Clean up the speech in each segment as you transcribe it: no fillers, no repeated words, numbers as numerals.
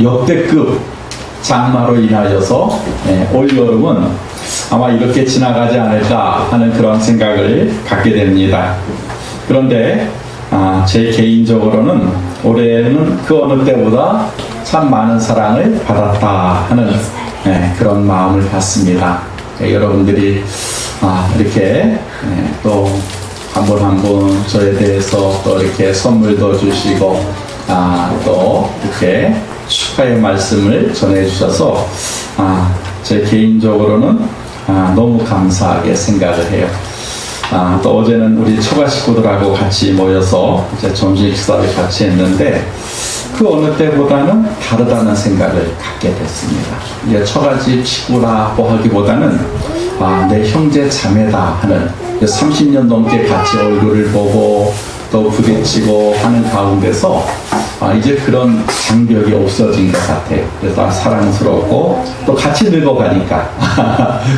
역대급 장마로 인하여서 올여름은 아마 이렇게 지나가지 않을까 하는 그런 생각을 갖게 됩니다. 그런데 제 개인적으로는 올해는 그 어느 때보다 참 많은 사랑을 받았다 하는 그런 마음을 갖습니다. 여러분들이 이렇게 또 한 분 한 분 저에 대해서 또 이렇게 선물도 주시고 또 이렇게 축하의 말씀을 전해주셔서 제 개인적으로는 너무 감사하게 생각을 해요. 또 어제는 우리 처가 식구들하고 같이 모여서 이제 점심 식사를 같이 했는데 그 어느 때보다는 다르다는 생각을 갖게 됐습니다. 이제 처가집 식구라고 하기보다는 내 형제 자매다 하는 30년 넘게 같이 얼굴을 보고 또 부딪히고 하는 가운데서 이제 그런 장벽이 없어진 것 같아요. 그래서 사랑스럽고 또 같이 늙어가니까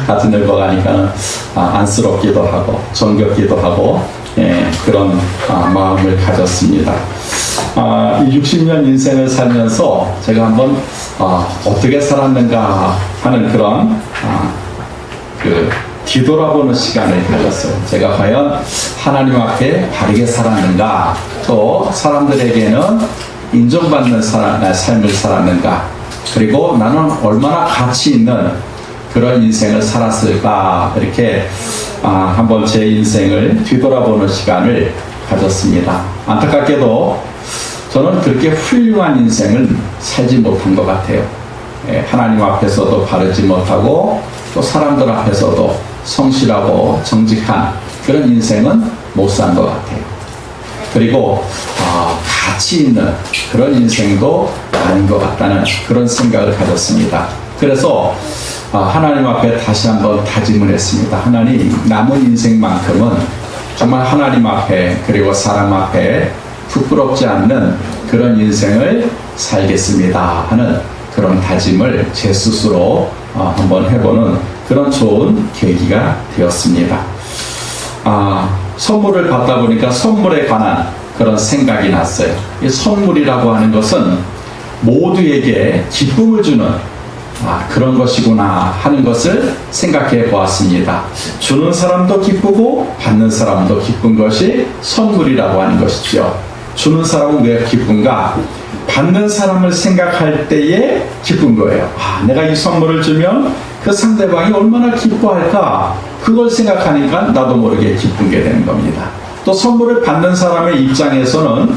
같이 늙어가니까 안쓰럽기도 하고 정겹기도 하고 그런 마음을 가졌습니다. 이 60년 인생을 살면서 제가 한번 어떻게 살았는가 하는 그런 뒤돌아보는 시간을 가졌어요. 제가 과연 하나님 앞에 바르게 살았는가, 또 사람들에게는 인정받는 삶을 살았는가, 그리고 나는 얼마나 가치 있는 그런 인생을 살았을까, 이렇게 한번 제 인생을 뒤돌아보는 시간을 가졌습니다. 안타깝게도 저는 그렇게 훌륭한 인생을 살지 못한 것 같아요. 하나님 앞에서도 바르지 못하고 또 사람들 앞에서도 성실하고 정직한 그런 인생은 못 산 것 같아요. 그리고 가치 있는 그런 인생도 아닌 것 같다는 그런 생각을 가졌습니다. 그래서 하나님 앞에 다시 한번 다짐을 했습니다. 하나님, 남은 인생만큼은 정말 하나님 앞에 그리고 사람 앞에 부끄럽지 않는 그런 인생을 살겠습니다 하는 그런 다짐을 제 스스로 한번 해보는 그런 좋은 계기가 되었습니다. 선물을 받다 보니까 선물에 관한 그런 생각이 났어요. 이 선물이라고 하는 것은 모두에게 기쁨을 주는 그런 것이구나 하는 것을 생각해 보았습니다. 주는 사람도 기쁘고 받는 사람도 기쁜 것이 선물이라고 하는 것이죠. 주는 사람은 왜 기쁜가? 받는 사람을 생각할 때에 기쁜 거예요. 내가 이 선물을 주면 그 상대방이 얼마나 기뻐할까? 그걸 생각하니까 나도 모르게 기쁘게 되는 겁니다. 또 선물을 받는 사람의 입장에서는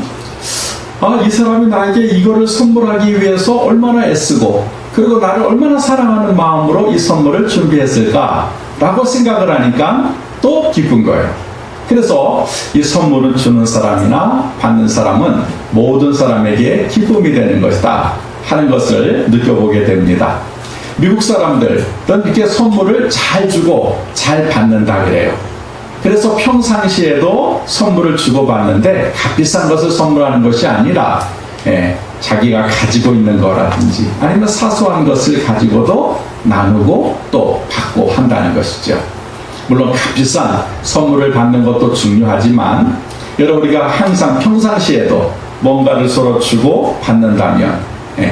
이 사람이 나에게 이거를 선물하기 위해서 얼마나 애쓰고 그리고 나를 얼마나 사랑하는 마음으로 이 선물을 준비했을까? 라고 생각을 하니까 또 기쁜 거예요. 그래서 이 선물을 주는 사람이나 받는 사람은 모든 사람에게 기쁨이 되는 것이다 하는 것을 느껴보게 됩니다. 미국 사람들은 이렇게 선물을 잘 주고 잘 받는다 그래요. 그래서 평상시에도 선물을 주고받는데 값비싼 것을 선물하는 것이 아니라 자기가 가지고 있는 거라든지 아니면 사소한 것을 가지고도 나누고 또 받고 한다는 것이죠. 물론 값비싼 선물을 받는 것도 중요하지만 우리가 항상 평상시에도 뭔가를 서로 주고 받는다면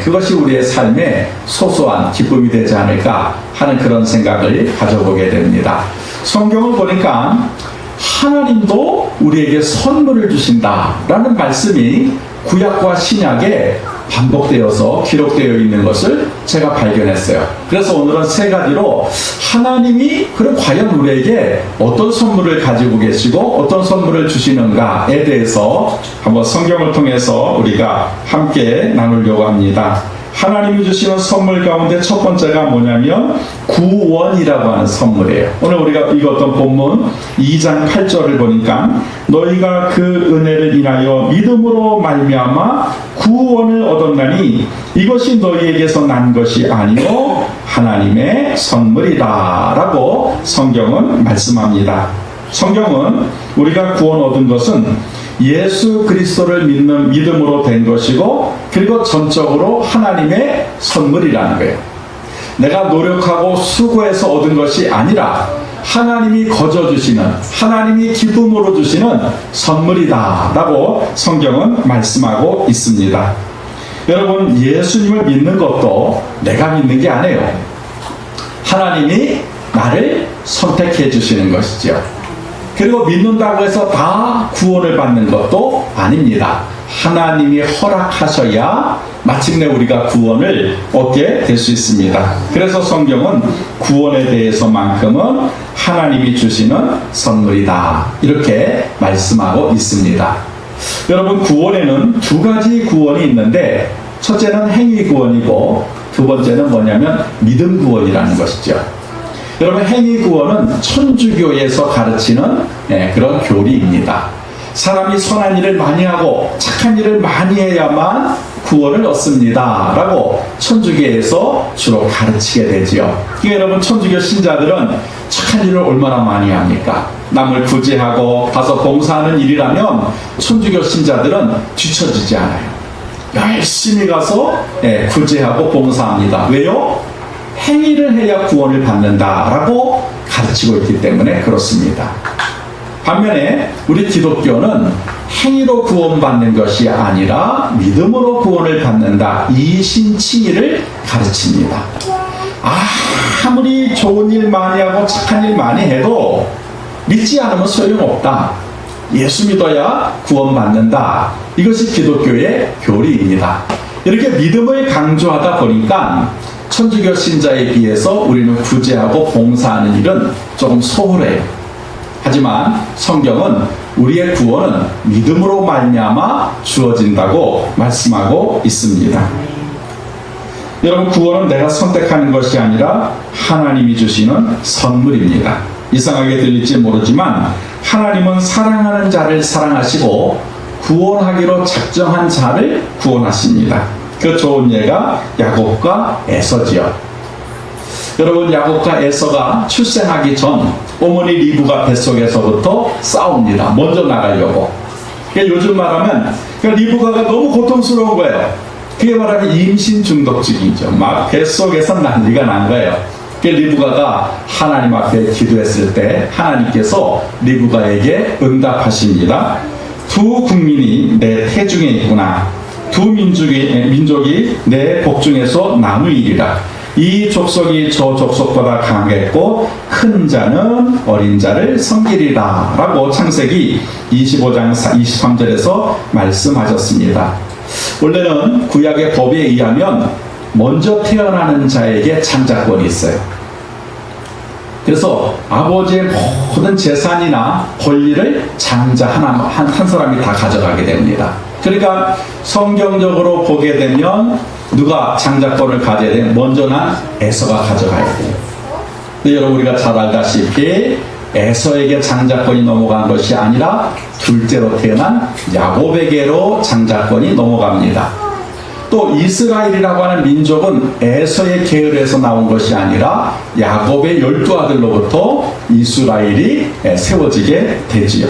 그것이 우리의 삶에 소소한 기쁨이 되지 않을까 하는 그런 생각을 가져보게 됩니다. 성경을 보니까 하나님도 우리에게 선물을 주신다라는 말씀이 구약과 신약에 반복되어서 기록되어 있는 것을 제가 발견했어요. 그래서 오늘은 세 가지로 하나님이 그럼 과연 우리에게 어떤 선물을 가지고 계시고 어떤 선물을 주시는가에 대해서 한번 성경을 통해서 우리가 함께 나누려고 합니다. 하나님이 주시는 선물 가운데 첫 번째가 뭐냐면 구원이라고 하는 선물이에요. 오늘 우리가 읽었던 본문 2장 8절을 보니까 너희가 그 은혜를 인하여 믿음으로 말미암아 구원을 얻었나니 이것이 너희에게서 난 것이 아니요 하나님의 선물이다 라고 성경은 말씀합니다. 성경은 우리가 구원 얻은 것은 예수 그리스도를 믿는 믿음으로 된 것이고 그리고 전적으로 하나님의 선물이라는 거예요. 내가 노력하고 수고해서 얻은 것이 아니라 하나님이 거저주시는 하나님이 기쁨으로 주시는 선물이다 라고 성경은 말씀하고 있습니다. 여러분, 예수님을 믿는 것도 내가 믿는 게 아니에요. 하나님이 나를 선택해 주시는 것이죠. 그리고 믿는다고 해서 다 구원을 받는 것도 아닙니다. 하나님이 허락하셔야 마침내 우리가 구원을 얻게 될 수 있습니다. 그래서 성경은 구원에 대해서만큼은 하나님이 주시는 선물이다, 이렇게 말씀하고 있습니다. 여러분, 구원에는 두 가지 구원이 있는데, 첫째는 행위 구원이고 두 번째는 뭐냐면 믿음 구원이라는 것이죠. 여러분, 행위 구원은 천주교에서 가르치는 그런 교리입니다. 사람이 선한 일을 많이 하고 착한 일을 많이 해야만 구원을 얻습니다 라고 천주교에서 주로 가르치게 되지요. 그러니까 여러분, 천주교 신자들은 착한 일을 얼마나 많이 합니까? 남을 구제하고 가서 봉사하는 일이라면 천주교 신자들은 뒤처지지 않아요. 열심히 가서 구제하고 봉사합니다. 왜요? 행위를 해야 구원을 받는다라고 가르치고 있기 때문에 그렇습니다. 반면에 우리 기독교는 행위로 구원받는 것이 아니라 믿음으로 구원을 받는다, 이신칭의를 가르칩니다. 아무리 좋은 일 많이 하고 착한 일 많이 해도 믿지 않으면 소용없다, 예수 믿어야 구원받는다, 이것이 기독교의 교리입니다. 이렇게 믿음을 강조하다 보니까 천주교 신자에 비해서 우리는 구제하고 봉사하는 일은 조금 소홀해요. 하지만 성경은 우리의 구원은 믿음으로 말미암아 주어진다고 말씀하고 있습니다. 여러분, 구원은 내가 선택하는 것이 아니라 하나님이 주시는 선물입니다. 이상하게 들릴지 모르지만 하나님은 사랑하는 자를 사랑하시고 구원하기로 작정한 자를 구원하십니다. 그 좋은 예가 야곱과 에서지요. 여러분, 야곱과 에서가 출생하기 전 어머니 리브가 뱃속에서부터 싸웁니다. 먼저 나가려고. 요즘 말하면 리브가가 너무 고통스러운 거예요. 그게 말하면 임신 중독증이죠. 막 뱃속에서 난리가 난 거예요. 리브가가 하나님 앞에 기도했을 때 하나님께서 리브가에게 응답하십니다. 두 국민이 내 태중에 있구나. 두 민족이 내 복중에서 나누이리라. 이 족속이 저 족속보다 강했고 큰 자는 어린 자를 섬기리라 라고 창세기 25장 23절에서 말씀하셨습니다. 원래는 구약의 법에 의하면 먼저 태어나는 자에게 창자권이 있어요. 그래서 아버지의 모든 재산이나 권리를 장자 한 사람이 다 가져가게 됩니다. 그러니까 성경적으로 보게 되면 누가 장자권을 가져야 돼요? 먼저 난 에서가 가져가야 돼요. 근데 여러분, 우리가 잘 알다시피 에서에게 장자권이 넘어간 것이 아니라 둘째로 태어난 야곱에게로 장자권이 넘어갑니다. 또 이스라엘이라고 하는 민족은 에서의 계열에서 나온 것이 아니라 야곱의 12아들로부터 이스라엘이 세워지게 되지요.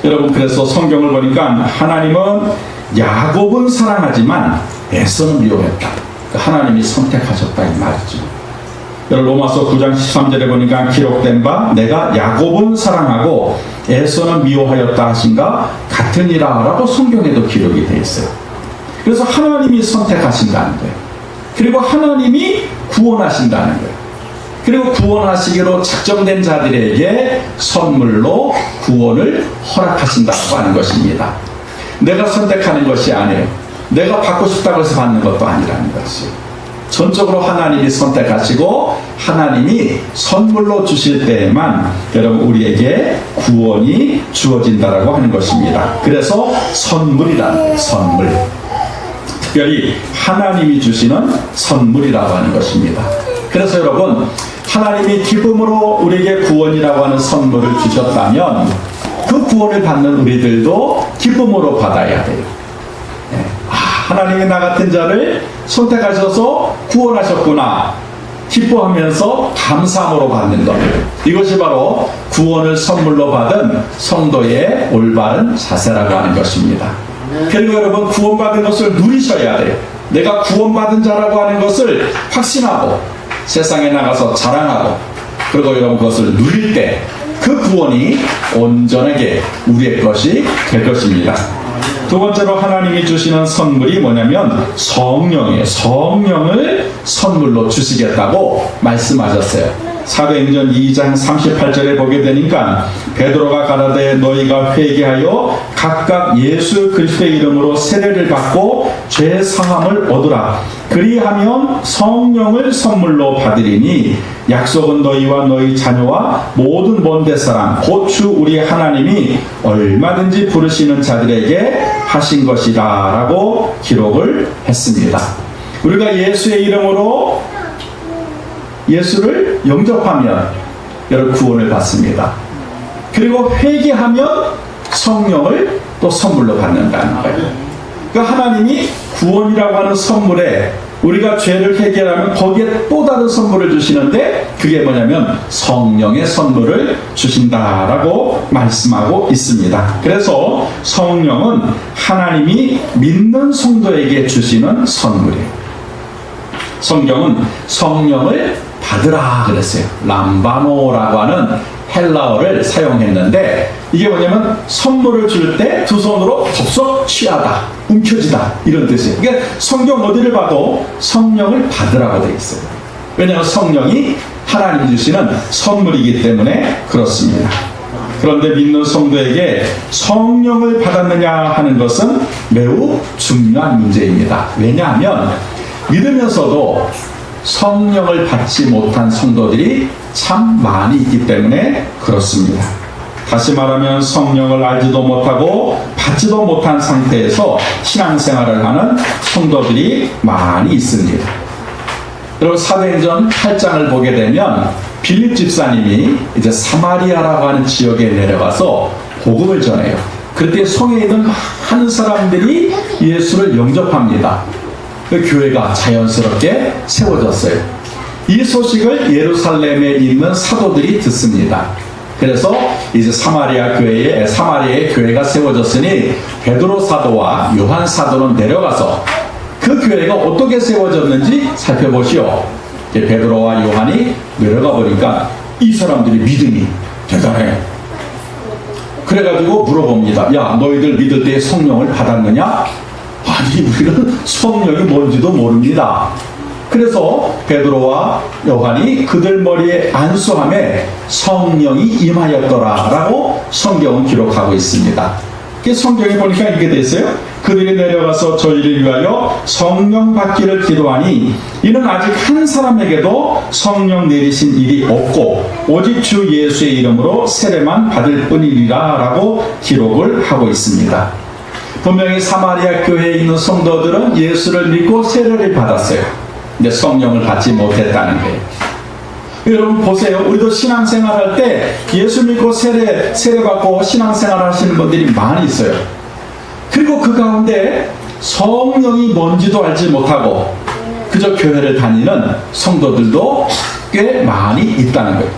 여러분, 그래서 성경을 보니까 하나님은 야곱은 사랑하지만 에서는 미워했다. 하나님이 선택하셨다, 이 말이죠. 여러분, 로마서 9장 13절에 보니까 기록된 바 내가 야곱은 사랑하고 에서는 미워하였다 하신가 같으니라 라고 성경에도 기록이 되어 있어요. 그래서 하나님이 선택하신다는 거예요. 그리고 하나님이 구원하신다는 거예요. 그리고 구원하시기로 작정된 자들에게 선물로 구원을 허락하신다고 하는 것입니다. 내가 선택하는 것이 아니에요. 내가 받고 싶다고 해서 받는 것도 아니라는 것이에요. 전적으로 하나님이 선택하시고 하나님이 선물로 주실 때에만 여러분, 우리에게 구원이 주어진다라고 하는 것입니다. 그래서 선물이라는 거예요. 선물. 특별히 하나님이 주시는 선물이라고 하는 것입니다. 그래서 여러분, 하나님이 기쁨으로 우리에게 구원이라고 하는 선물을 주셨다면 그 구원을 받는 우리들도 기쁨으로 받아야 돼요. 하나님이 나 같은 자를 선택하셔서 구원하셨구나, 기뻐하면서 감사함으로 받는 것, 이것이 바로 구원을 선물로 받은 성도의 올바른 자세라고 하는 것입니다. 그리고 여러분, 구원받은 것을 누리셔야 돼요. 내가 구원받은 자라고 하는 것을 확신하고 세상에 나가서 자랑하고, 그리고 여러분 그것을 누릴 때 그 구원이 온전하게 우리의 것이 될 것입니다. 두 번째로 하나님이 주시는 선물이 뭐냐면 성령이에요. 성령을 선물로 주시겠다고 말씀하셨어요. 사도행전 2장 38절에 보게 되니까 베드로가 가라되 너희가 회개하여 각각 예수 그리스도의 이름으로 세례를 받고 죄 사함을 얻으라. 그리하면 성령을 선물로 받으리니 약속은 너희와 너희 자녀와 모든 먼데 사람 곧 주 우리 하나님이 얼마든지 부르시는 자들에게 하신 것이다 라고 기록을 했습니다. 우리가 예수의 이름으로 예수를 영접하면 여러분 구원을 받습니다. 그리고 회개하면 성령을 또 선물로 받는다는 거예요. 그러니까 하나님이 구원이라고 하는 선물에 우리가 죄를 해결하면 거기에 또 다른 선물을 주시는데 그게 뭐냐면 성령의 선물을 주신다라고 말씀하고 있습니다. 그래서 성령은 하나님이 믿는 성도에게 주시는 선물이에요. 성경은 성령을 받으라 그랬어요. 람바노라고 하는 헬라어를 사용했는데 이게 뭐냐면 선물을 줄 때 두 손으로 덥석 취하다, 움켜쥐다 이런 뜻이에요. 그러니까 성경 어디를 봐도 성령을 받으라고 되어 있어요. 왜냐하면 성령이 하나님이 주시는 선물이기 때문에 그렇습니다. 그런데 믿는 성도에게 성령을 받았느냐 하는 것은 매우 중요한 문제입니다. 왜냐하면 믿으면서도 성령을 받지 못한 성도들이 참 많이 있기 때문에 그렇습니다. 다시 말하면 성령을 알지도 못하고 받지도 못한 상태에서 신앙생활을 하는 성도들이 많이 있습니다. 여러분 사도행전 8장을 보게 되면 빌립 집사님이 이제 사마리아라고 하는 지역에 내려가서 복음을 전해요. 그때 성에 있는 많은 사람들이 예수를 영접합니다. 그 교회가 자연스럽게 세워졌어요. 이 소식을 예루살렘에 있는 사도들이 듣습니다. 그래서 이제 사마리아의 교회가 세워졌으니 베드로 사도와 요한 사도는 내려가서 그 교회가 어떻게 세워졌는지 살펴보시오. 베드로와 요한이 내려가 보니까 이 사람들이 믿음이 대단해. 그래가지고 물어봅니다. 야, 너희들 믿을 때 성령을 받았느냐? 아니, 우리는 성령이 뭔지도 모릅니다. 그래서 베드로와 요한이 그들 머리에 안수함에 성령이 임하였더라라고 성경은 기록하고 있습니다. 성경에 보니까 이렇게 돼 있어요. 그들이 내려가서 저희를 위하여 성령 받기를 기도하니 이는 아직 한 사람에게도 성령 내리신 일이 없고 오직 주 예수의 이름으로 세례만 받을 뿐이리라 라고 기록을 하고 있습니다. 분명히 사마리아 교회에 있는 성도들은 예수를 믿고 세례를 받았어요. 근데 성령을 받지 못했다는 거예요. 여러분 보세요. 우리도 신앙생활 할 때 예수 믿고 세례받고 신앙생활 하시는 분들이 많이 있어요. 그리고 그 가운데 성령이 뭔지도 알지 못하고 그저 교회를 다니는 성도들도 꽤 많이 있다는 거예요.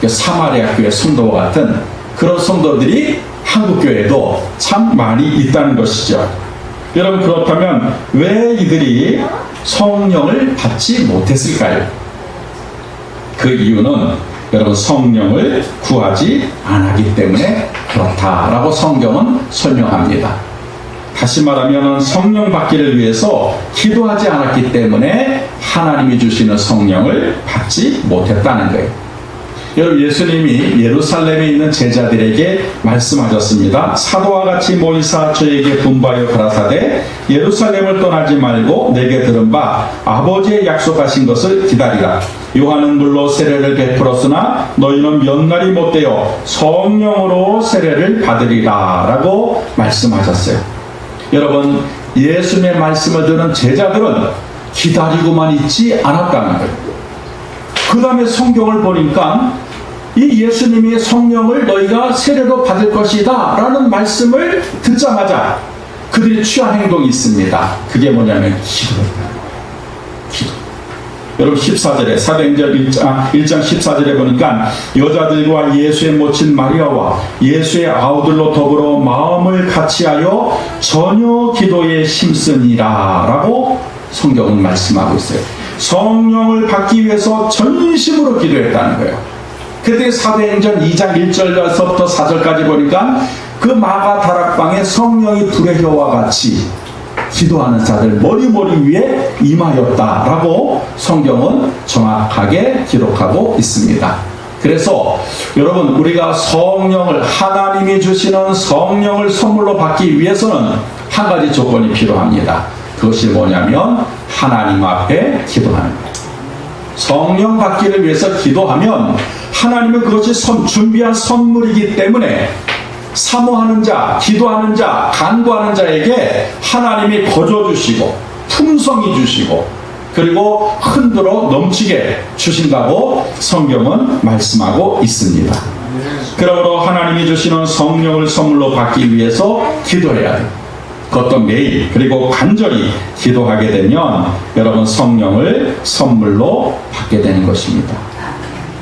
사마리아 교회 성도와 같은 그런 성도들이 한국교회에도 참 많이 있다는 것이죠. 여러분 그렇다면 왜 이들이 성령을 받지 못했을까요? 그 이유는 여러분 성령을 구하지 않았기 때문에 그렇다라고 성경은 설명합니다. 다시 말하면 성령 받기를 위해서 기도하지 않았기 때문에 하나님이 주시는 성령을 받지 못했다는 거예요. 여러분 예수님이 예루살렘에 있는 제자들에게 말씀하셨습니다. 사도와 같이 모이사 저에게 분부하여 가라사대 예루살렘을 떠나지 말고 내게 들은 바 아버지의 약속하신 것을 기다리라. 요한은 물로 세례를 베풀었으나 너희는 몇 날이 못되어 성령으로 세례를 받으리라 라고 말씀하셨어요. 여러분 예수님의 말씀을 듣는 제자들은 기다리고만 있지 않았다는 거예요. 그 다음에 성경을 보니까 이 예수님이 성령을 너희가 세례로 받을 것이다 라는 말씀을 듣자마자 그들이 취한 행동이 있습니다. 그게 뭐냐면 기도입니다. 기도. 여러분 14절에 사도행전 1장 14절에 보니까 여자들과 예수의 모친 마리아와 예수의 아우들로 더불어 마음을 같이하여 전혀 기도에 힘쓰니라 라고 성경은 말씀하고 있어요. 성령을 받기 위해서 전심으로 기도했다는 거예요. 그때 사도행전 2장 1절부터 4절까지 보니까 그 마가 다락방에 성령이 불의 혀와 같이 기도하는 자들 머리 위에 임하였다라고 성경은 정확하게 기록하고 있습니다. 그래서 여러분, 우리가 성령을, 하나님이 주시는 성령을 선물로 받기 위해서는 한 가지 조건이 필요합니다. 그것이 뭐냐면 하나님 앞에 기도하는 거예요. 성령 받기를 위해서 기도하면 하나님은 그것이 준비한 선물이기 때문에 사모하는 자, 기도하는 자, 간구하는 자에게 하나님이 거저주시고 풍성히 주시고 그리고 흔들어 넘치게 주신다고 성경은 말씀하고 있습니다. 그러므로 하나님이 주시는 성령을 선물로 받기 위해서 기도해야 돼요. 그것도 매일 그리고 간절히 기도하게 되면 여러분 성령을 선물로 받게 되는 것입니다.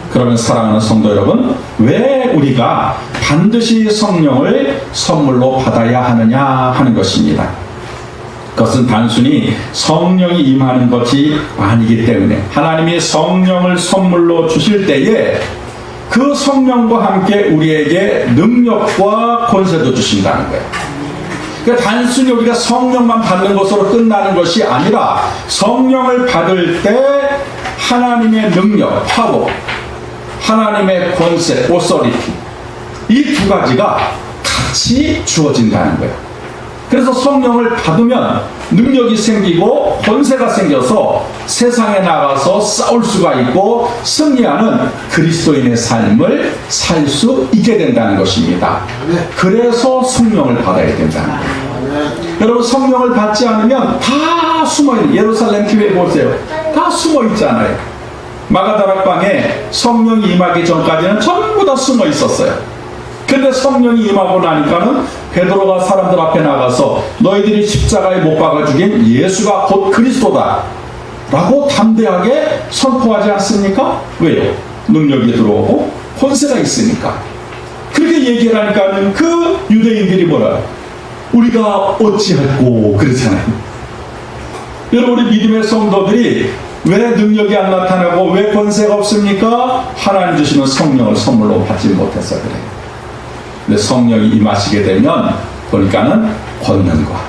그러면 사랑하는 성도 여러분, 왜 우리가 반드시 성령을 선물로 받아야 하느냐 하는 것입니다. 그것은 단순히 성령이 임하는 것이 아니기 때문에 하나님이 성령을 선물로 주실 때에 그 성령과 함께 우리에게 능력과 권세도 주신다는 거예요. 그러니까 단순히 우리가 성령만 받는 것으로 끝나는 것이 아니라 성령을 받을 때 하나님의 능력, 파워, 하나님의 권세, 오서리티, 이 두 가지가 같이 주어진다는 거예요. 그래서 성령을 받으면 능력이 생기고 권세가 생겨서 세상에 나가서 싸울 수가 있고 승리하는 그리스도인의 삶을 살 수 있게 된다는 것입니다. 그래서 성령을 받아야 된다는 거예요. 여러분, 성령을 받지 않으면 다 숨어있는, 예루살렘 교회 보세요. 다 숨어있잖아요. 마가다락방에 성령이 임하기 전까지는 전부 다 숨어 있었어요. 근데 성령이 임하고 나니까는 베드로가 사람들 앞에 나가서 너희들이 십자가에 못 박아 죽인 예수가 곧 그리스도다 라고 담대하게 선포하지 않습니까? 왜요? 능력이 들어오고 권세가 있으니까. 그렇게 얘기를 하니까는 그 유대인들이 뭐라, 우리가 어찌할꼬 그러잖아요. 여러분, 우리 믿음의 성도들이 왜 능력이 안 나타나고 왜 권세가 없습니까? 하나님 주시는 성령을 선물로 받지 못해서 그래요. 근데 성령이 임하시게 되면 보니까는 권능과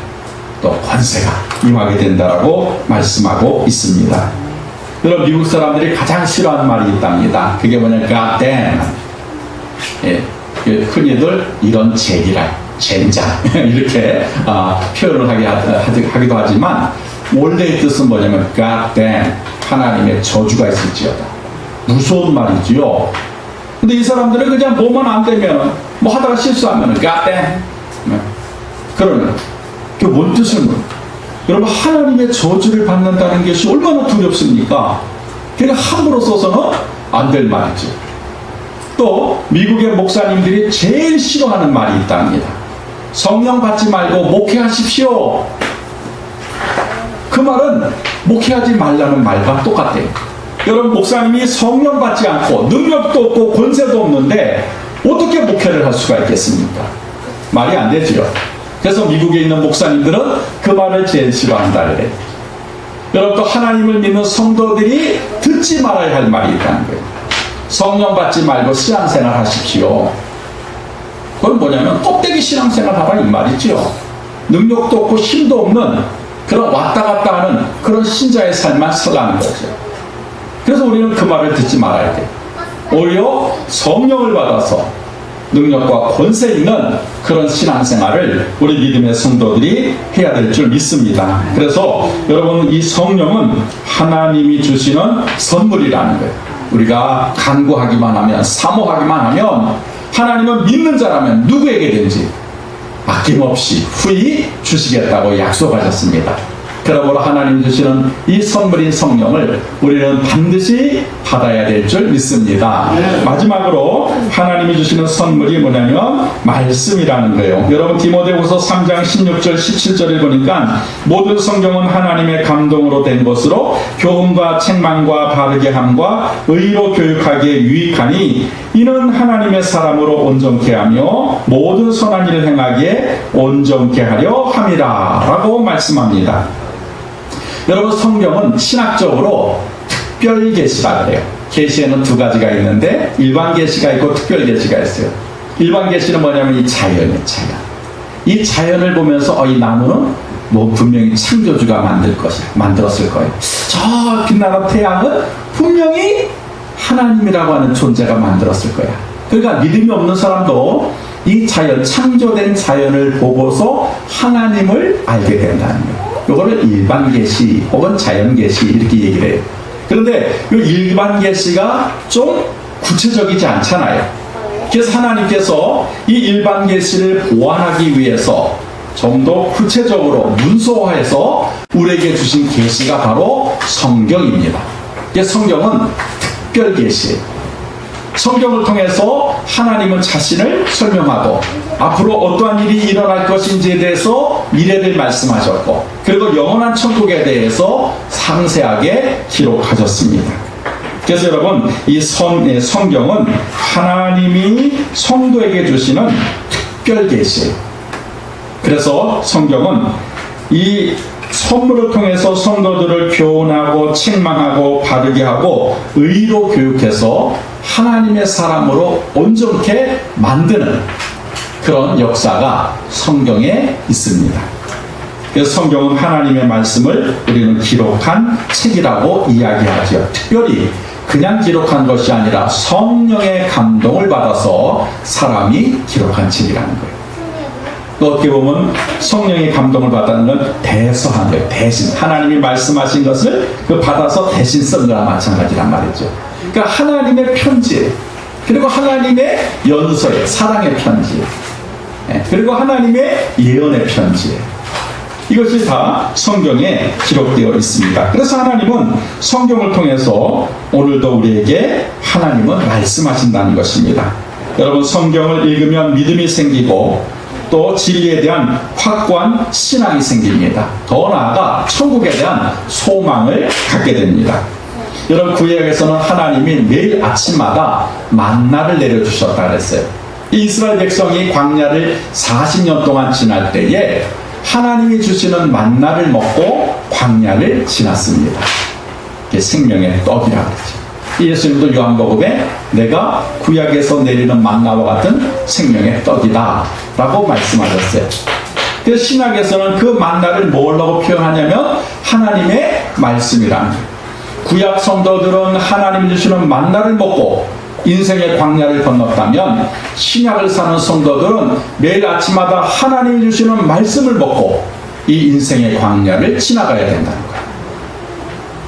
또 권세가 임하게 된다라고 말씀하고 있습니다. 여러분, 미국 사람들이 가장 싫어하는 말이 있답니다. 그게 뭐냐면 God damn. 예, 흔히들 이런 제기랄, 젠장 이렇게 표현을 하기도 하지만 원래의 뜻은 뭐냐면 God damn, 하나님의 저주가 있을지어다. 무서운 말이지요. 근데 이 사람들은 그냥 뭐만 안 되면, 뭐 하다가 실수하면 God damn. 그러면 그 뭔 뜻은 뭐예요? 여러분, 하나님의 저주를 받는다는 것이 얼마나 두렵습니까? 그러니까 함부로 써서는 안 될 말이죠. 또 미국의 목사님들이 제일 싫어하는 말이 있답니다. 성령 받지 말고 목회하십시오. 그 말은 목회하지 말라는 말과 똑같아요. 여러분, 목사님이 성령 받지 않고 능력도 없고 권세도 없는데 어떻게 목회를 할 수가 있겠습니까? 말이 안 되죠. 그래서 미국에 있는 목사님들은 그 말을 제일 싫어한다 그래요. 여러분, 또 하나님을 믿는 성도들이 듣지 말아야 할 말이 있다는 거예요. 성령 받지 말고 신앙생활 하십시오. 그건 뭐냐면 껍데기 신앙생활 하라 이 말이죠. 능력도 없고 힘도 없는 그런 왔다 갔다 하는 그런 신자의 삶만 살라는 거죠. 그래서 우리는 그 말을 듣지 말아야 돼요. 오히려 성령을 받아서 능력과 권세 있는 그런 신앙생활을 우리 믿음의 성도들이 해야 될 줄 믿습니다. 그래서 여러분, 이 성령은 하나님이 주시는 선물이라는 거예요. 우리가 간구하기만 하면, 사모하기만 하면 하나님은 믿는 자라면 누구에게든지 아낌없이 후히 주시겠다고 약속하셨습니다. 그러므로 하나님 주시는 이 선물인 성령을 우리는 반드시 받아야 될 줄 믿습니다. 마지막으로 하나님이 주시는 선물이 뭐냐면 말씀이라는 거예요. 여러분, 디모데후서 3장 16절 17절을 보니까 모든 성경은 하나님의 감동으로 된 것으로 교훈과 책망과 바르게 함과 의로 교육하기에 유익하니 이는 하나님의 사람으로 온전케 하며 모든 선한 일을 행하기에 온전케 하려 함이라 라고 말씀합니다. 여러분, 성경은 신학적으로 특별 계시라 그래요. 계시에는 두 가지가 있는데 일반 계시가 있고 특별 계시가 있어요. 일반 계시는 뭐냐면 이 자연이에요, 자연. 이 자연을 보면서 이 나무는 뭐 분명히 창조주가 만들었을 거예요. 저 빛나는 태양은 분명히 하나님이라고 하는 존재가 만들었을 거야. 그러니까 믿음이 없는 사람도 이 자연, 창조된 자연을 보고서 하나님을 알게 된다는 거예요. 이거를 일반 계시 혹은 자연 계시 이렇게 얘기를 해요. 그런데 이 일반 계시가 좀 구체적이지 않잖아요. 그래서 하나님께서 이 일반 계시를 보완하기 위해서 좀 더 구체적으로 문서화해서 우리에게 주신 계시가 바로 성경입니다. 성경은 특별 계시. 성경을 통해서 하나님은 자신을 설명하고 앞으로 어떠한 일이 일어날 것인지에 대해서 미래를 말씀하셨고 그리고 영원한 천국에 대해서 상세하게 기록하셨습니다. 그래서 여러분 이 성경은 하나님이 성도에게 주시는 특별 계시. 그래서 성경은 이 선물을 통해서 성도들을 교훈하고 책망하고 바르게 하고 의로 교육해서 하나님의 사람으로 온전케 만드는 그런 역사가 성경에 있습니다. 그래서 성경은 하나님의 말씀을 우리는 기록한 책이라고 이야기하죠. 특별히 그냥 기록한 것이 아니라 성령의 감동을 받아서 사람이 기록한 책이라는 거예요. 또 어떻게 보면 성령의 감동을 받았는 건 대서한 거예요. 대신 하나님이 말씀하신 것을 받아서 대신 쓴 거랑 마찬가지란 말이죠. 그러니까 하나님의 편지, 그리고 하나님의 연서에 사랑의 편지, 그리고 하나님의 예언의 편지, 이것이 다 성경에 기록되어 있습니다. 그래서 하나님은 성경을 통해서 오늘도 우리에게 하나님은 말씀하신다는 것입니다. 여러분 성경을 읽으면 믿음이 생기고 또 진리에 대한 확고한 신앙이 생깁니다. 더 나아가 천국에 대한 소망을 갖게 됩니다. 여러분 구약에서는 하나님이 매일 아침마다 만나를 내려주셨다 그랬어요. 이스라엘 백성이 광야를 40년 동안 지날 때에 하나님이 주시는 만나를 먹고 광야를 지났습니다. 이게 생명의 떡이라고 그러죠. 예수님도 요한복음에 내가 구약에서 내리는 만나와 같은 생명의 떡이다 라고 말씀하셨어요. 그래서 신약에서는 그 만나를 뭐라고 표현하냐면 하나님의 말씀이라는 거예요. 구약 성도들은 하나님 주시는 만나를 먹고 인생의 광야를 건넜다면 신약을 사는 성도들은 매일 아침마다 하나님이 주시는 말씀을 먹고 이 인생의 광야를 지나가야 된다는 거예요.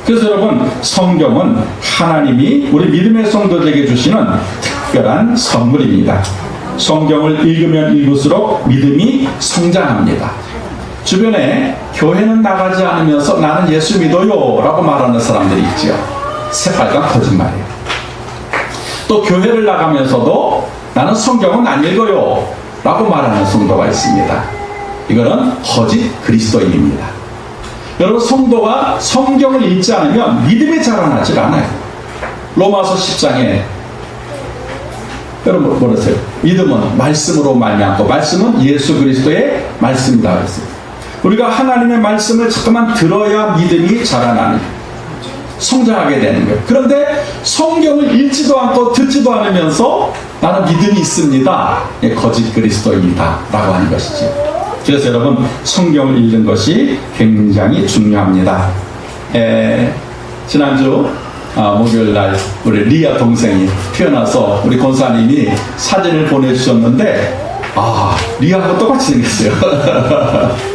그래서 여러분 성경은 하나님이 우리 믿음의 성도들에게 주시는 특별한 선물입니다. 성경을 읽으면 읽을수록 믿음이 성장합니다. 주변에 교회는 나가지 않으면서 나는 예수 믿어요 라고 말하는 사람들이 있죠. 새빨간 거짓말이에요. 또 교회를 나가면서도 나는 성경은 안 읽어요 라고 말하는 성도가 있습니다. 이거는 거짓 그리스도인입니다. 여러분 성도가 성경을 읽지 않으면 믿음이 자라나질 않아요. 로마서 10장에 여러분 뭐랬어요? 믿음은 말씀으로 말미암고 말씀은 예수 그리스도의 말씀이다 그랬어요. 우리가 하나님의 말씀을 잠깐만 들어야 믿음이 자라나는 성장하게 되는 거예요. 그런데 성경을 읽지도 않고 듣지도 않으면서 나는 믿음이 있습니다. 거짓 그리스도인이다 라고 하는 것이죠. 그래서 여러분 성경을 읽는 것이 굉장히 중요합니다. 지난주 목요일날 우리 리아 동생이 태어나서 우리 권사님이 사진을 보내주셨는데 리아하고 똑같이 생겼어요.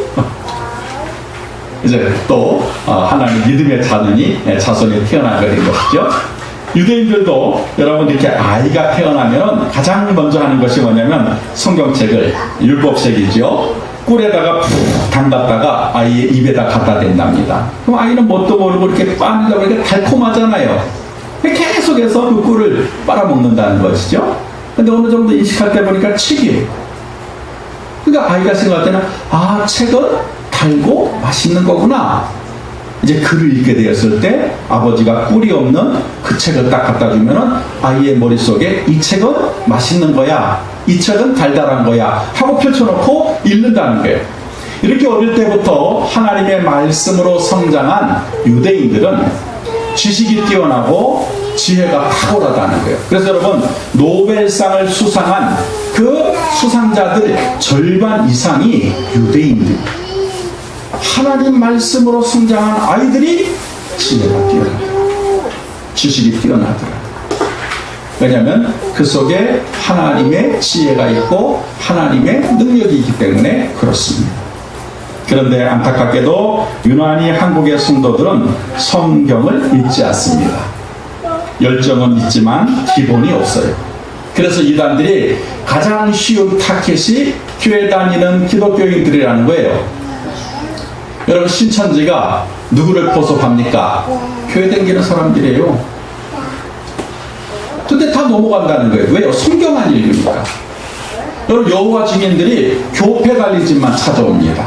이제 또 하나님 믿음의 자손이 태어나게 된 것이죠. 유대인들도 여러분 이렇게 아이가 태어나면 가장 먼저 하는 것이 뭐냐면 성경책을 율법책이죠. 꿀에다가 푹 담갔다가 아이의 입에다 갖다 댄답니다. 그럼 아이는 뭣도 모르고 이렇게 빠니다 보니까 달콤하잖아요. 계속해서 그 꿀을 빨아먹는다는 것이죠. 근데 어느 정도 인식할 때 보니까 책이에요. 그러니까 아이가 생각할 때는 책은 달고 맛있는 거구나. 이제 글을 읽게 되었을 때 아버지가 꿀이 없는 그 책을 딱 갖다 주면은 아이의 머릿속에 이 책은 맛있는 거야, 이 책은 달달한 거야 하고 펼쳐놓고 읽는다는 거예요. 이렇게 어릴 때부터 하나님의 말씀으로 성장한 유대인들은 지식이 뛰어나고 지혜가 탁월하다는 거예요. 그래서 여러분 노벨상을 수상한 그 수상자들 절반 이상이 유대인들. 하나님 말씀으로 성장한 아이들이 지혜가 뛰어나더라. 지식이 뛰어나더라. 왜냐하면 그 속에 하나님의 지혜가 있고 하나님의 능력이 있기 때문에 그렇습니다. 그런데 안타깝게도 유난히 한국의 성도들은 성경을 읽지 않습니다. 열정은 있지만 기본이 없어요. 그래서 이단들이 가장 쉬운 타켓이 교회 다니는 기독교인들이라는 거예요. 여러분, 신천지가 누구를 포섭합니까? 교회 다니는 사람들이에요. 근데 다 넘어간다는 거예요. 왜요? 성경 안 읽으니까. 여러분, 여호와 증인들이 교회 달린 집만 찾아옵니다.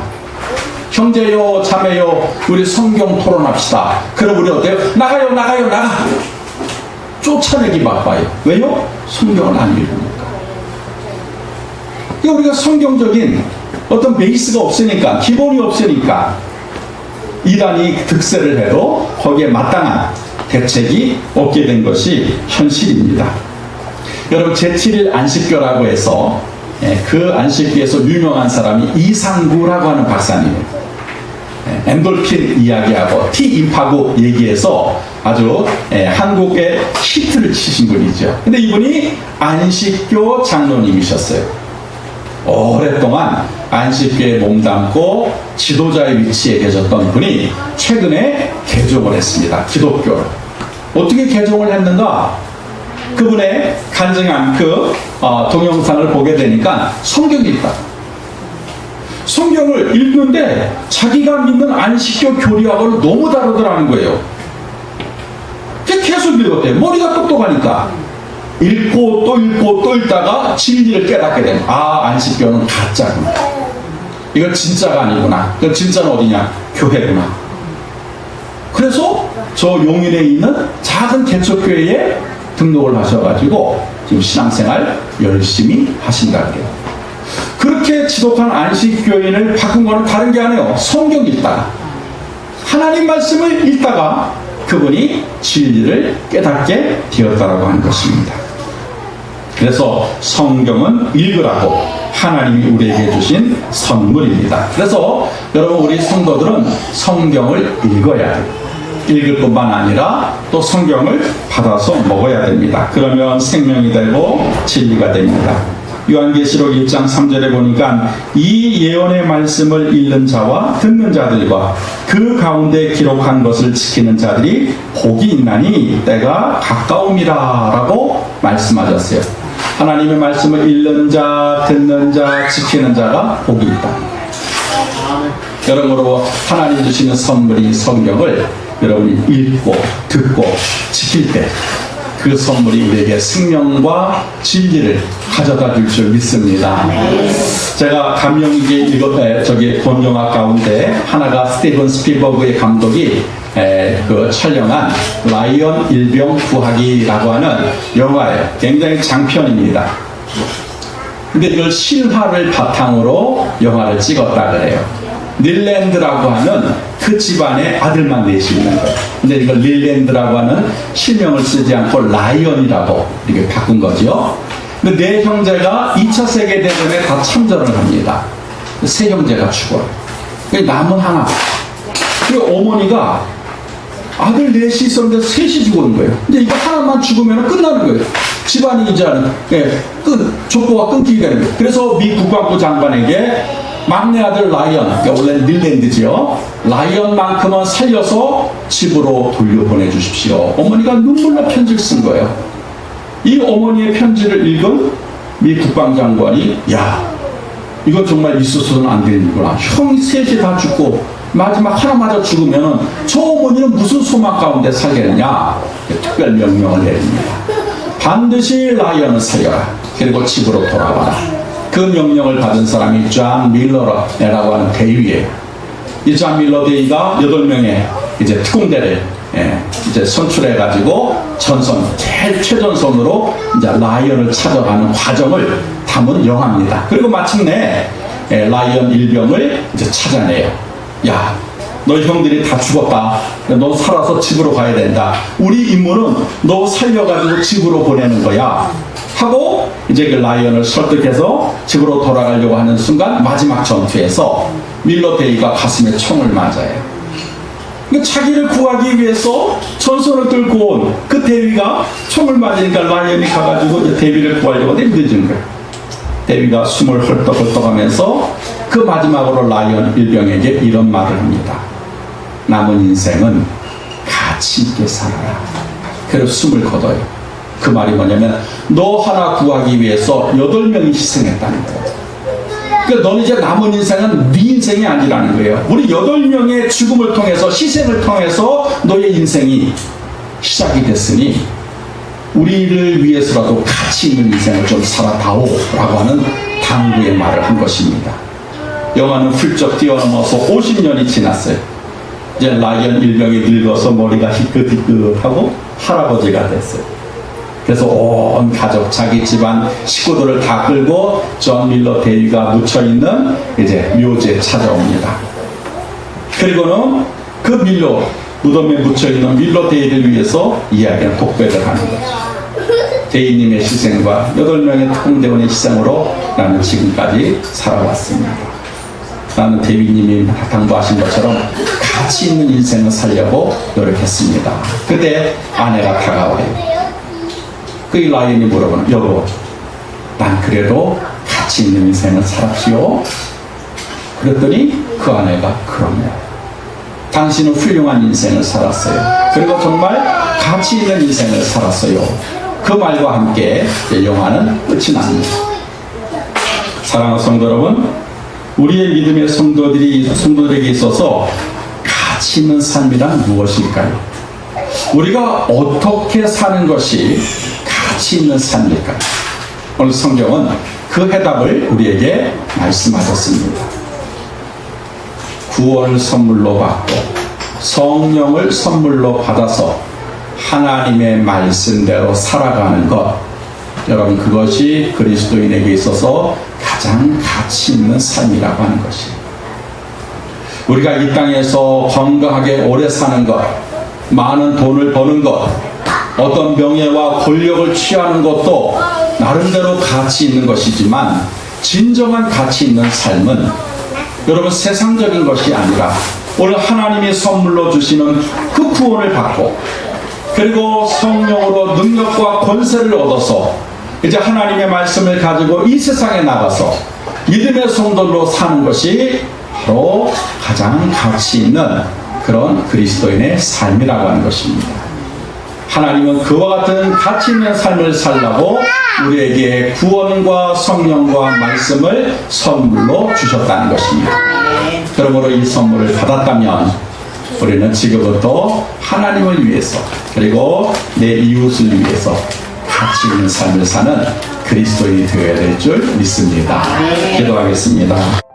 형제요, 자매요, 우리 성경 토론합시다. 그럼 우리 어때요? 나가요, 나가요, 나가! 쫓아내기 바빠요. 왜요? 성경을 안 읽으니까. 우리가 성경적인 어떤 베이스가 없으니까, 기본이 없으니까, 이단이 득세를 해도 거기에 마땅한 대책이 없게 된 것이 현실입니다. 여러분, 제7일 안식교라고 해서 그 안식교에서 유명한 사람이 이상구라고 하는 박사님이에요. 엔돌핀 이야기하고 T인파구 얘기해서 아주 한국의 히트를 치신 분이죠. 근데 이분이 안식교 장로님이셨어요. 오랫동안 안식교에 몸담고 지도자의 위치에 계셨던 분이 최근에 개종을 했습니다. 기독교를. 어떻게 개종을 했는가? 그분의 간증한 그 동영상을 보게 되니까 성경이 있다. 성경을 읽는데 자기가 믿는 안식교 교리하고는 너무 다르더라는 거예요. 계속 읽었대요. 머리가 똑똑하니까. 읽고 또 읽고 또 읽다가 진리를 깨닫게 됩니다. 아, 안식교는 가짜구나. 이건 진짜가 아니구나. 이건 진짜는 어디냐? 교회구나. 그래서 저 용인에 있는 작은 개척교회에 등록을 하셔가지고 지금 신앙생활 열심히 하신다고 해요. 그렇게 지독한 안식교인을 바꾼 거는 다른 게 아니에요. 성경 읽다가 하나님 말씀을 읽다가 그분이 진리를 깨닫게 되었다라고 하는 것입니다. 그래서 성경은 읽으라고 하나님이 우리에게 주신 선물입니다. 그래서 여러분, 우리 성도들은 성경을 읽어야 돼요. 읽을 뿐만 아니라 또 성경을 받아서 먹어야 됩니다. 그러면 생명이 되고 진리가 됩니다. 요한계시록 1장 3절에 보니까 이 예언의 말씀을 읽는 자와 듣는 자들과 그 가운데 기록한 것을 지키는 자들이 복이 있나니 때가 가까움이라 라고 말씀하셨어요. 하나님의 말씀을 읽는 자, 듣는 자, 지키는 자가 복이 있다. 여러분으로 하나님 주시는 선물이 성경을 여러분이 읽고 듣고 지킬 때 그 선물이 우리에게 생명과 진리를 가져다 줄 줄 믿습니다. 제가 감명 깊게 본 영화 가운데 하나가 스티븐 스필버그의 감독이 그 촬영한 라이언 일병 구하기라고 하는 영화예요. 굉장히 장편입니다. 근데 이걸 실화를 바탕으로 영화를 찍었다 그래요. 릴랜드라고 하는 그 집안의 아들만 넷이 있는 거예요. 근데 이걸 릴랜드라고 하는 실명을 쓰지 않고 라이언이라고 이렇게 바꾼 거죠. 근데 네 형제가 2차 세계대전에 다 참전을 합니다. 세 형제가 죽어요. 남은 하나. 그리고 어머니가 아들 넷이 있었는데 셋이 죽은 거예요. 근데 이거 하나만 죽으면 끝나는 거예요. 집안이 이제 족보가 끊기게 되는 거예요. 그래서 미 국방부 장관에게 막내 아들 라이언, 그러니까 원래 릴랜드죠. 라이언만큼은 살려서 집으로 돌려보내 주십시오. 어머니가 눈물로 편지를 쓴 거예요. 이 어머니의 편지를 읽은 미 국방장관이 야, 이건 정말 있어서는 안 되는구나. 형이 셋이 다 죽고 마지막 하나마저 죽으면 저 어머니는 무슨 소망 가운데 살겠느냐. 특별 명령을 내립니다. 반드시 라이언을 살려라. 그리고 집으로 돌아와라. 그 명령을 받은 사람이 존 밀러라고 하는 대위예요. 이 존 밀러 대위가 8명의 이제 특공대를 이제 선출해가지고 제일 최전선으로 이제 라이언을 찾아가는 과정을 담은 영화입니다. 그리고 마침내 라이언 일병을 이제 찾아내요. 야, 너 형들이 다 죽었다. 너 살아서 집으로 가야 된다. 우리 임무는 너 살려가지고 집으로 보내는 거야. 하고 이제 그 라이언을 설득해서 집으로 돌아가려고 하는 순간 마지막 전투에서 밀러 데이가 가슴에 총을 맞아요. 그러니까 자기를 구하기 위해서 전선을 들고 온 그 대위가 총을 맞으니까 라이언이 가가지고 이제 대위를 구하려고 하는데 늦은 거예요. 대위가 숨을 헐떡헐떡하면서 그 마지막으로 라이언 일병에게 이런 말을 합니다. 남은 인생은 가치 있게 살아라. 그리고 숨을 거둬요. 그 말이 뭐냐면 너 하나 구하기 위해서 8명이 희생했다는 거예요. 그러니까 너는 이제 남은 인생은 네 인생이 아니라는 거예요. 우리 8명의 죽음을 통해서 희생을 통해서 너의 인생이 시작이 됐으니 우리를 위해서라도 가치 있는 인생을 좀 살아다오 라고 하는 당부의 말을 한 것입니다. 영화는 훌쩍 뛰어넘어서 50년이 지났어요. 이제 라이언 일병이 늙어서 머리가 희끗희끗하고 할아버지가 됐어요. 그래서 온 가족, 자기 집안 식구들을 다 끌고 존 밀러 대위가 묻혀있는 이제 묘지에 찾아옵니다. 그리고는 그 밀러, 무덤에 묻혀있는 밀러 대위를 위해서 이야기는 독백을 하는 거죠. 대위님의 희생과 8명의 특공대원의 희생으로 나는 지금까지 살아왔습니다. 나는 대위님이 당부하신 것처럼 가치 있는 인생을 살려고 노력했습니다. 그때 아내가 다가와요. 그 라이언이 물어보는, 여보, 난 그래도 가치 있는 인생을 살았지요? 그랬더니 그 아내가, 그럼요. 당신은 훌륭한 인생을 살았어요. 그리고 정말 가치 있는 인생을 살았어요. 그 말과 함께 영화는 끝이 납니다. 사랑하는 성도 여러분, 우리의 믿음의 성도들에게 있어서 가치 있는 삶이란 무엇일까요? 우리가 어떻게 사는 것이 가치 있는 삶일까요? 오늘 성경은 그 해답을 우리에게 말씀하셨습니다. 구원을 선물로 받고 성령을 선물로 받아서 하나님의 말씀대로 살아가는 것, 여러분, 그것이 그리스도인에게 있어서 가장 가치 있는 삶이라고 하는 것이에요. 우리가 이 땅에서 건강하게 오래 사는 것, 많은 돈을 버는 것, 어떤 명예와 권력을 취하는 것도 나름대로 가치 있는 것이지만 진정한 가치 있는 삶은 여러분 세상적인 것이 아니라 오늘 하나님이 선물로 주시는 그 구원을 받고 그리고 성령으로 능력과 권세를 얻어서 이제 하나님의 말씀을 가지고 이 세상에 나가서 믿음의 성도로 사는 것이 바로 가장 가치 있는 그런 그리스도인의 삶이라고 하는 것입니다. 하나님은 그와 같은 가치 있는 삶을 살라고 우리에게 구원과 성령과 말씀을 선물로 주셨다는 것입니다. 그러므로 이 선물을 받았다면 우리는 지금부터 하나님을 위해서 그리고 내 이웃을 위해서 가치 있는 삶을 사는 그리스도인이 되어야 될 줄 믿습니다. 기도하겠습니다.